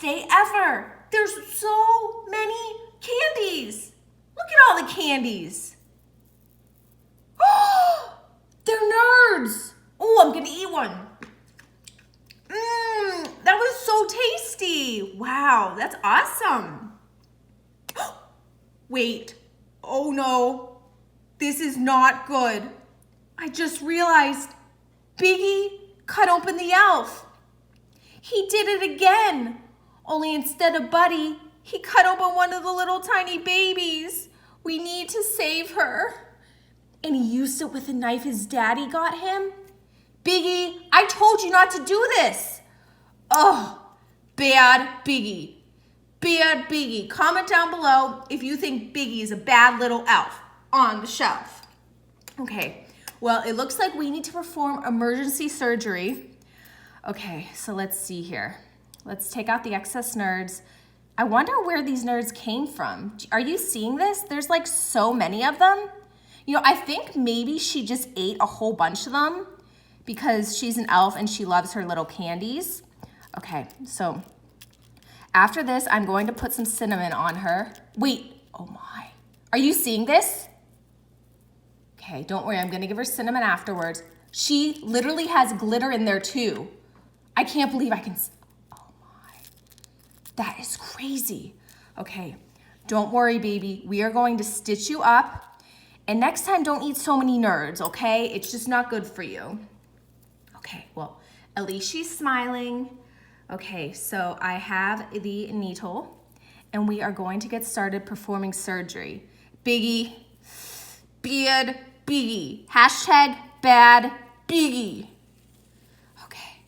day ever. There's so many candies. Look at all the candies. Oh, they're nerds. Oh, I'm gonna eat one. That was so tasty. Wow, that's awesome. Wait, oh no, this is not good. I just realized Biggie cut open the elf. He did it again. Only instead of Buddy, he cut open one of the little tiny babies. We need to save her. And he used it with a knife his daddy got him. Biggie, I told you not to do this. Oh, bad Biggie. Bad Biggie. Comment down below if you think Biggie is a bad little elf on the shelf. Okay, well, it looks like we need to perform emergency surgery. Okay, so let's see here. Let's take out the excess nerds. I wonder where these nerds came from. Are you seeing this? There's like so many of them. You know, I think maybe she just ate a whole bunch of them because she's an elf and she loves her little candies. Okay, so after this, I'm going to put some cinnamon on her. Wait, oh my. Are you seeing this? Okay, don't worry, I'm gonna give her cinnamon afterwards. She literally has glitter in there too. I can't believe I can, oh my. That is crazy. Okay, don't worry, baby. We are going to stitch you up. And next time, don't eat so many nerds, okay? It's just not good for you. Okay, well, at least she's smiling. Okay, so I have the needle, and we are going to get started performing surgery. Biggie, bad Biggie. Hashtag bad Biggie. Okay,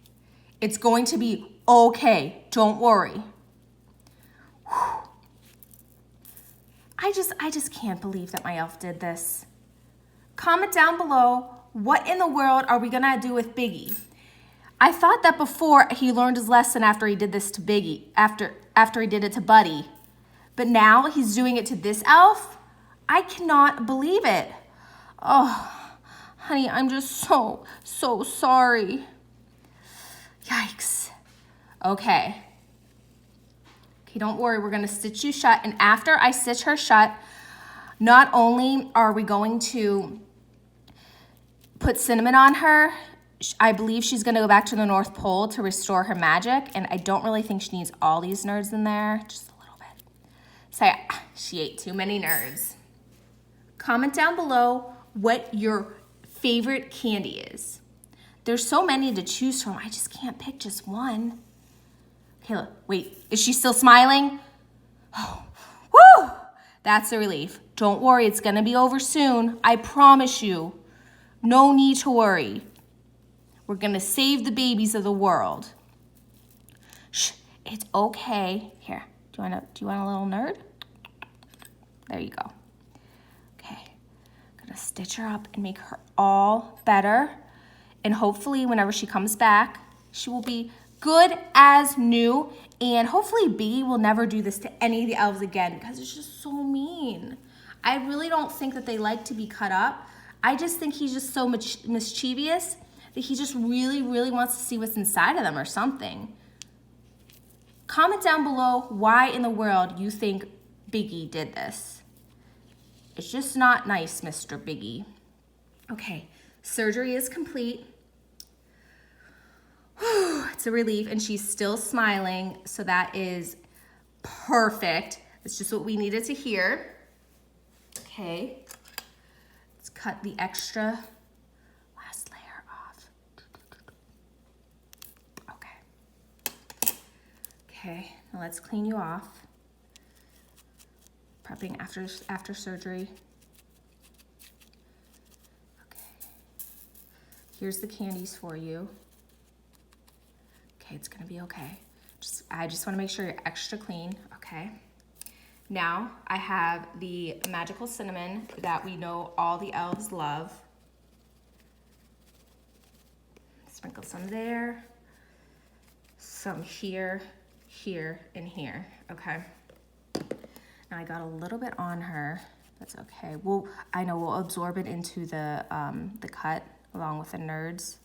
it's going to be okay. Don't worry. Whew. I just can't believe that my elf did this. Comment down below, what in the world are we gonna do with Biggie? I thought that before he learned his lesson after he did this to Biggie, after he did it to Buddy. But now he's doing it to this elf? I cannot believe it. Oh, honey, I'm just so sorry. Yikes. Okay. Okay, don't worry, we're gonna stitch you shut. And after I stitch her shut, not only are we going to put cinnamon on her, I believe she's gonna go back to the North Pole to restore her magic, and I don't really think she needs all these nerds in there, just a little bit. So she ate too many nerds. Comment down below what your favorite candy is. There's so many to choose from, I just can't pick just one. Okay, look, wait, is she still smiling? Oh, woo! That's a relief. Don't worry, it's gonna be over soon, I promise you. No need to worry. We're gonna save the babies of the world. Shh, it's okay. Here, do you want a little nerd? There you go. Okay, gonna stitch her up and make her all better. And hopefully whenever she comes back, she will be good as new. And hopefully Biggie will never do this to any of the elves again because it's just so mean. I really don't think that they like to be cut up. I just think he's just so mischievous that he just really wants to see what's inside of them or something. Comment down below why in the world you think Biggie did this. It's just not nice, Mr. Biggie. Okay, surgery is complete. Whew, it's a relief, and she's still smiling, so that is perfect. It's just what we needed to hear. Okay, let's cut the extra last layer off. Okay, now let's clean you off. Prepping after surgery. Okay, here's the candies for you. Okay, it's gonna be okay. I just wanna make sure you're extra clean, okay? Now, I have the magical cinnamon that we know all the elves love. Sprinkle some there, some here, here, and here, okay? Now I got a little bit on her, that's okay. I know we'll absorb it into the cut along with the nerds.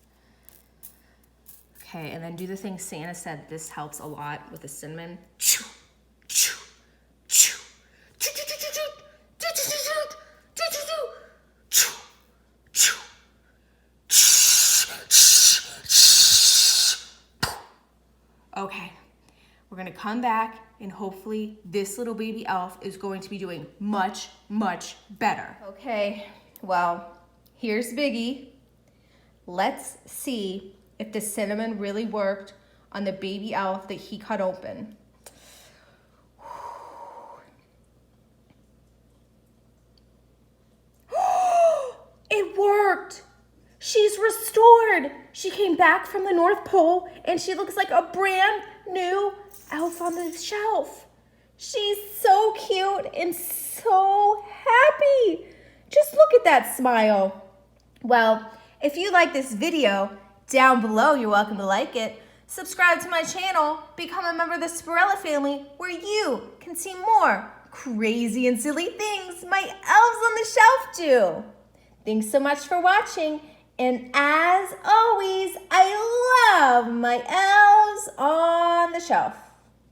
Okay, and then do the thing Santa said. This helps a lot with the cinnamon. Okay, we're gonna come back and hopefully this little baby elf is going to be doing much, much better. Okay, well, here's Biggie. Let's see if the cinnamon really worked on the baby elf that he cut open. It worked! She's restored. She came back from the North Pole and she looks like a brand new elf on the shelf. She's so cute and so happy. Just look at that smile. Well, if you like this video, down below you're welcome to like it. Subscribe to my channel, become a member of the Spirella family where you can see more crazy and silly things my elves on the shelf do. Thanks so much for watching. And as always, I love my elves on the shelf.